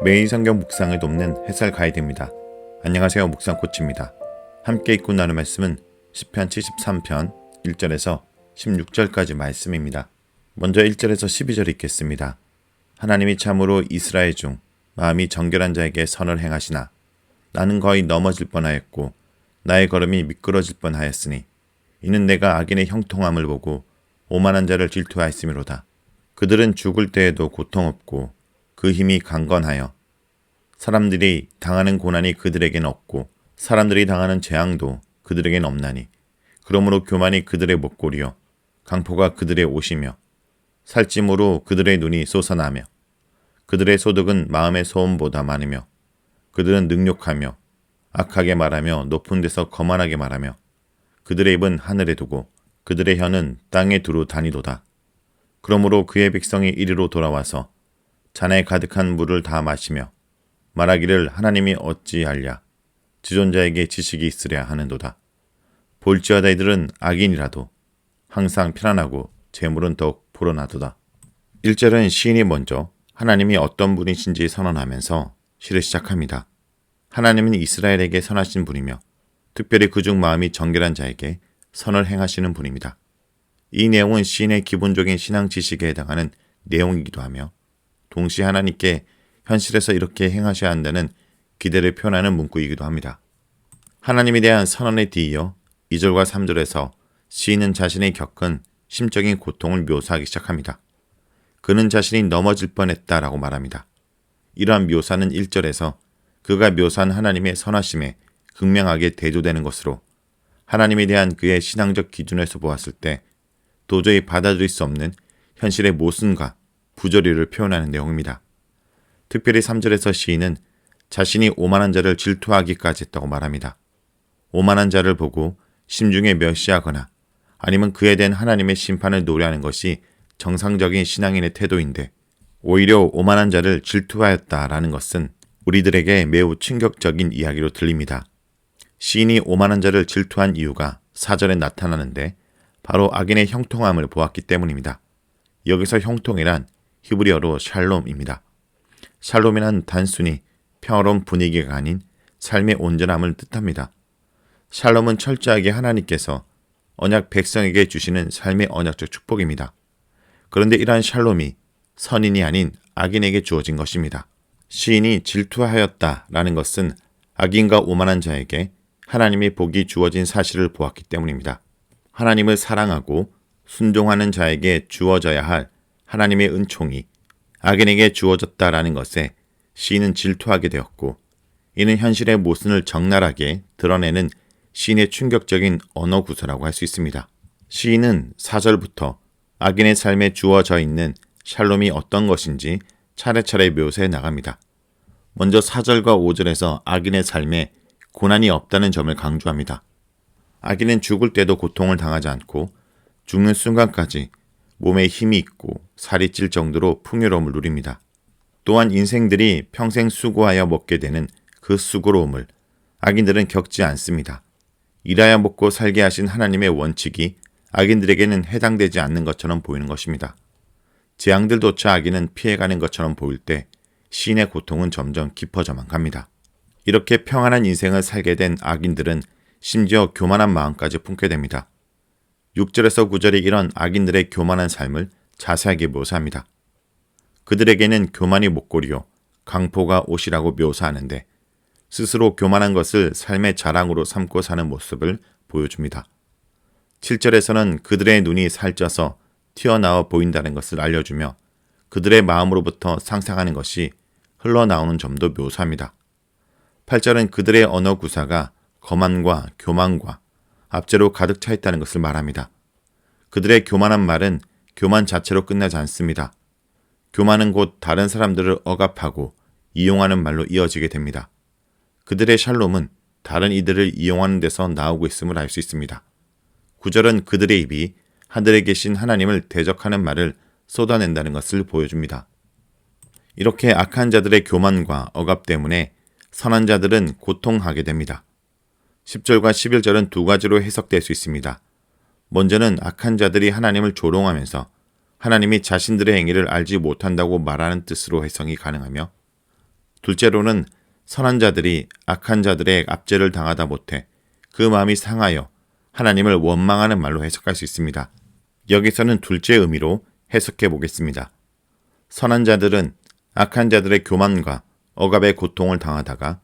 매일 성경 묵상을 돕는 해설 가이드입니다. 안녕하세요. 묵상 코치입니다. 함께 읽고 나눌 말씀은 시편 73편 1절에서 16절까지 말씀입니다. 먼저 1절에서 12절 읽겠습니다. 하나님이 참으로 이스라엘 중 마음이 정결한 자에게 선을 행하시나 나는 거의 넘어질 뻔하였고 나의 걸음이 미끄러질 뻔하였으니 이는 내가 악인의 형통함을 보고 오만한 자를 질투하였음이로다. 그들은 죽을 때에도 고통 없고 그 힘이 강건하여 사람들이 당하는 고난이 그들에겐 없고 사람들이 당하는 재앙도 그들에겐 없나니 그러므로 교만이 그들의 목골이요 강포가 그들의 옷이며 살찜으로 그들의 눈이 솟아나며 그들의 소득은 마음의 소음보다 많으며 그들은 능욕하며 악하게 말하며 높은 데서 거만하게 말하며 그들의 입은 하늘에 두고 그들의 혀는 땅에 두루 다니도다. 그러므로 그의 백성이 이리로 돌아와서 잔에 가득한 물을 다 마시며 말하기를 하나님이 어찌하랴 지존자에게 지식이 있으랴 하는도다. 볼지어다 이들은 악인이라도 항상 편안하고 재물은 더욱 불어나도다. 1절은 시인이 먼저 하나님이 어떤 분이신지 선언하면서 시를 시작합니다. 하나님은 이스라엘에게 선하신 분이며 특별히 그중 마음이 정결한 자에게 선을 행하시는 분입니다. 이 내용은 시인의 기본적인 신앙 지식에 해당하는 내용이기도 하며 동시에 하나님께 현실에서 이렇게 행하셔야 한다는 기대를 표현하는 문구이기도 합니다. 하나님에 대한 선언에 뒤이어 2절과 3절에서 시인은 자신이 겪은 심적인 고통을 묘사하기 시작합니다. 그는 자신이 넘어질 뻔했다라고 말합니다. 이러한 묘사는 1절에서 그가 묘사한 하나님의 선하심에 극명하게 대조되는 것으로 하나님에 대한 그의 신앙적 기준에서 보았을 때 도저히 받아들일 수 없는 현실의 모순과 부조리를 표현하는 내용입니다. 특별히 3절에서 시인은 자신이 오만한 자를 질투하기까지 했다고 말합니다. 오만한 자를 보고 심중에 멸시하거나 아니면 그에 대한 하나님의 심판을 노래하는 것이 정상적인 신앙인의 태도인데 오히려 오만한 자를 질투하였다라는 것은 우리들에게 매우 충격적인 이야기로 들립니다. 시인이 오만한 자를 질투한 이유가 4절에 나타나는데 바로 악인의 형통함을 보았기 때문입니다. 여기서 형통이란 히브리어로 샬롬입니다. 샬롬이란 단순히 평화로운 분위기가 아닌 삶의 온전함을 뜻합니다. 샬롬은 철저하게 하나님께서 언약 백성에게 주시는 삶의 언약적 축복입니다. 그런데 이러한 샬롬이 선인이 아닌 악인에게 주어진 것입니다. 시인이 질투하였다라는 것은 악인과 오만한 자에게 하나님의 복이 주어진 사실을 보았기 때문입니다. 하나님을 사랑하고 순종하는 자에게 주어져야 할 하나님의 은총이 악인에게 주어졌다라는 것에 시인은 질투하게 되었고 이는 현실의 모순을 적나라하게 드러내는 시인의 충격적인 언어 구사라고 할 수 있습니다. 시인은 4절부터 악인의 삶에 주어져 있는 샬롬이 어떤 것인지 차례차례 묘사해 나갑니다. 먼저 4절과 5절에서 악인의 삶에 고난이 없다는 점을 강조합니다. 악인은 죽을 때도 고통을 당하지 않고 죽는 순간까지 몸에 힘이 있고 살이 찔 정도로 풍요로움을 누립니다. 또한 인생들이 평생 수고하여 먹게 되는 그 수고로움을 악인들은 겪지 않습니다. 일하여 먹고 살게 하신 하나님의 원칙이 악인들에게는 해당되지 않는 것처럼 보이는 것입니다. 재앙들조차 악인은 피해가는 것처럼 보일 때 시인의 고통은 점점 깊어져만 갑니다. 이렇게 평안한 인생을 살게 된 악인들은 심지어 교만한 마음까지 품게 됩니다. 6절에서 9절이 이런 악인들의 교만한 삶을 자세하게 묘사합니다. 그들에게는 교만이 목골이요 강포가 옷이라고 묘사하는데 스스로 교만한 것을 삶의 자랑으로 삼고 사는 모습을 보여줍니다. 7절에서는 그들의 눈이 살쪄서 튀어나와 보인다는 것을 알려주며 그들의 마음으로부터 상상하는 것이 흘러나오는 점도 묘사합니다. 8절은 그들의 언어 구사가 거만과 교만과 압제로 가득 차 있다는 것을 말합니다. 그들의 교만한 말은 교만 자체로 끝나지 않습니다. 교만은 곧 다른 사람들을 억압하고 이용하는 말로 이어지게 됩니다. 그들의 샬롬은 다른 이들을 이용하는 데서 나오고 있음을 알 수 있습니다. 9절은 그들의 입이 하늘에 계신 하나님을 대적하는 말을 쏟아낸다는 것을 보여줍니다. 이렇게 악한 자들의 교만과 억압 때문에 선한 자들은 고통하게 됩니다. 10절과 11절은 두 가지로 해석될 수 있습니다. 먼저는 악한 자들이 하나님을 조롱하면서 하나님이 자신들의 행위를 알지 못한다고 말하는 뜻으로 해석이 가능하며 둘째로는 선한 자들이 악한 자들의 압제를 당하다 못해 그 마음이 상하여 하나님을 원망하는 말로 해석할 수 있습니다. 여기서는 둘째 의미로 해석해 보겠습니다. 선한 자들은 악한 자들의 교만과 억압의 고통을 당하다가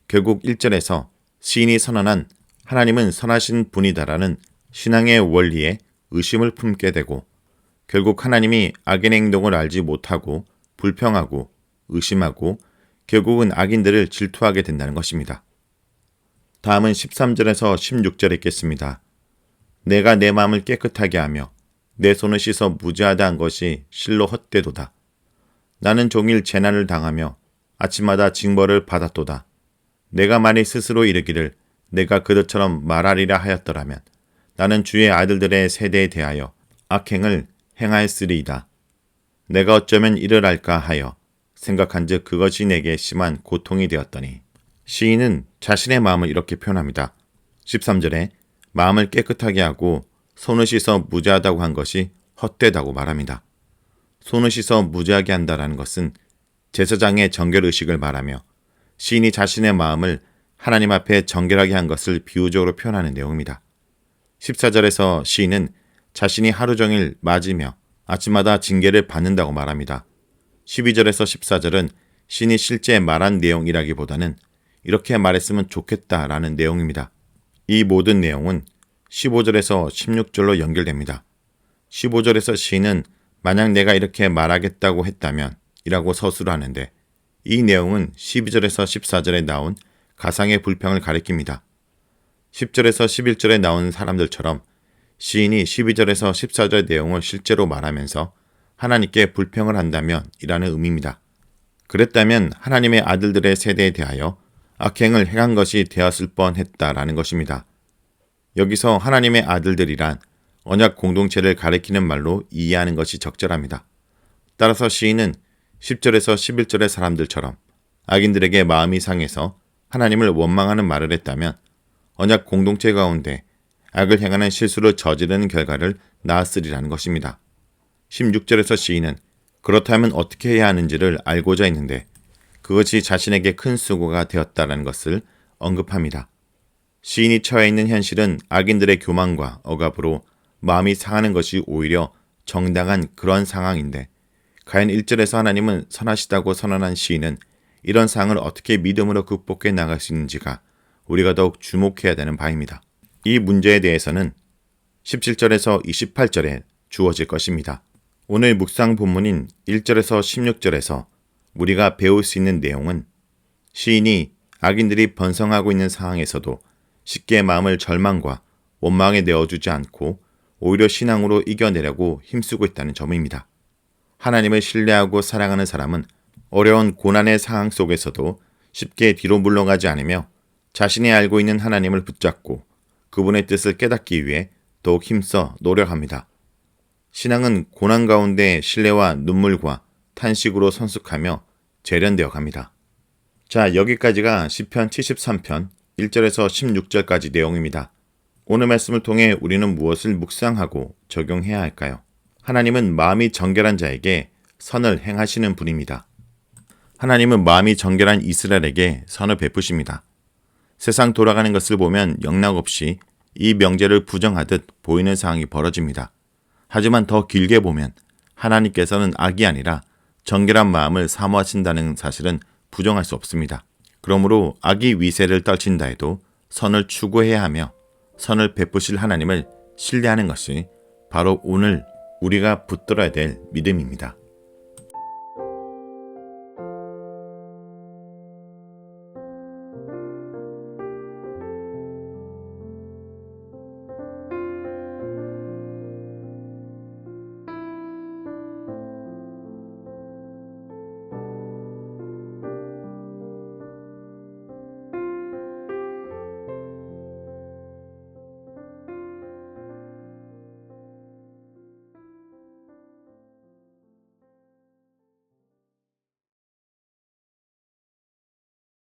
결국 1절에서 시인이 선언한 하나님은 선하신 분이다라는 신앙의 원리에 의심을 품게 되고 결국 하나님이 악인의 행동을 알지 못하고 불평하고 의심하고 결국은 악인들을 질투하게 된다는 것입니다. 다음은 13절에서 16절 읽겠습니다. 내가 내 마음을 깨끗하게 하며 내 손을 씻어 무죄하다 한 것이 실로 헛되도다. 나는 종일 재난을 당하며 아침마다 징벌을 받았도다. 내가 만일 스스로 이르기를 내가 그들처럼 말하리라 하였더라면 나는 주의 아들들의 세대에 대하여 악행을 행하였으리이다. 내가 어쩌면 이를 할까 하여 생각한즉 그것이 내게 심한 고통이 되었더니. 시인은 자신의 마음을 이렇게 표현합니다. 13절에 마음을 깨끗하게 하고 손을 씻어 무죄하다고 한 것이 헛되다고 말합니다. 손을 씻어 무죄하게 한다라는 것은 제사장의 정결의식을 말하며 시인이 자신의 마음을 하나님 앞에 정결하게 한 것을 비유적으로 표현하는 내용입니다. 14절에서 시인은 자신이 하루 종일 맞으며 아침마다 징계를 받는다고 말합니다. 12절에서 14절은 시인이 실제 말한 내용이라기보다는 이렇게 말했으면 좋겠다라는 내용입니다. 이 모든 내용은 15절에서 16절로 연결됩니다. 15절에서 시인은 만약 내가 이렇게 말하겠다고 했다면 이라고 서술을 하는데 이 내용은 12절에서 14절에 나온 가상의 불평을 가리킵니다. 10절에서 11절에 나온 사람들처럼 시인이 12절에서 14절 내용을 실제로 말하면서 하나님께 불평을 한다면 이라는 의미입니다. 그랬다면 하나님의 아들들의 세대에 대하여 악행을 행한 것이 되었을 뻔했다라는 것입니다. 여기서 하나님의 아들들이란 언약 공동체를 가리키는 말로 이해하는 것이 적절합니다. 따라서 시인은 10절에서 11절의 사람들처럼 악인들에게 마음이 상해서 하나님을 원망하는 말을 했다면 언약 공동체 가운데 악을 행하는 실수를 저지르는 결과를 낳았으리라는 것입니다. 16절에서 시인은 그렇다면 어떻게 해야 하는지를 알고자 했는데 그것이 자신에게 큰 수고가 되었다는 것을 언급합니다. 시인이 처해 있는 현실은 악인들의 교만과 억압으로 마음이 상하는 것이 오히려 정당한 그런 상황인데 과연 1절에서 하나님은 선하시다고 선언한 시인은 이런 상황을 어떻게 믿음으로 극복해 나갈 수 있는지가 우리가 더욱 주목해야 되는 바입니다. 이 문제에 대해서는 17절에서 28절에 주어질 것입니다. 오늘 묵상 본문인 1절에서 16절에서 우리가 배울 수 있는 내용은 시인이 악인들이 번성하고 있는 상황에서도 쉽게 마음을 절망과 원망에 내어주지 않고 오히려 신앙으로 이겨내려고 힘쓰고 있다는 점입니다. 하나님을 신뢰하고 사랑하는 사람은 어려운 고난의 상황 속에서도 쉽게 뒤로 물러가지 않으며 자신이 알고 있는 하나님을 붙잡고 그분의 뜻을 깨닫기 위해 더욱 힘써 노력합니다. 신앙은 고난 가운데 신뢰와 눈물과 탄식으로 성숙하며 재련되어 갑니다. 자, 여기까지가 시편 73편 1절에서 16절까지 내용입니다. 오늘 말씀을 통해 우리는 무엇을 묵상하고 적용해야 할까요? 하나님은 마음이 정결한 자에게 선을 행하시는 분입니다. 하나님은 마음이 정결한 이스라엘에게 선을 베푸십니다. 세상 돌아가는 것을 보면 영락없이 이 명제를 부정하듯 보이는 상황이 벌어집니다. 하지만 더 길게 보면 하나님께서는 악이 아니라 정결한 마음을 사모하신다는 사실은 부정할 수 없습니다. 그러므로 악이 위세를 떨친다 해도 선을 추구해야 하며 선을 베푸실 하나님을 신뢰하는 것이 바로 오늘 우리가 붙들어야 될 믿음입니다.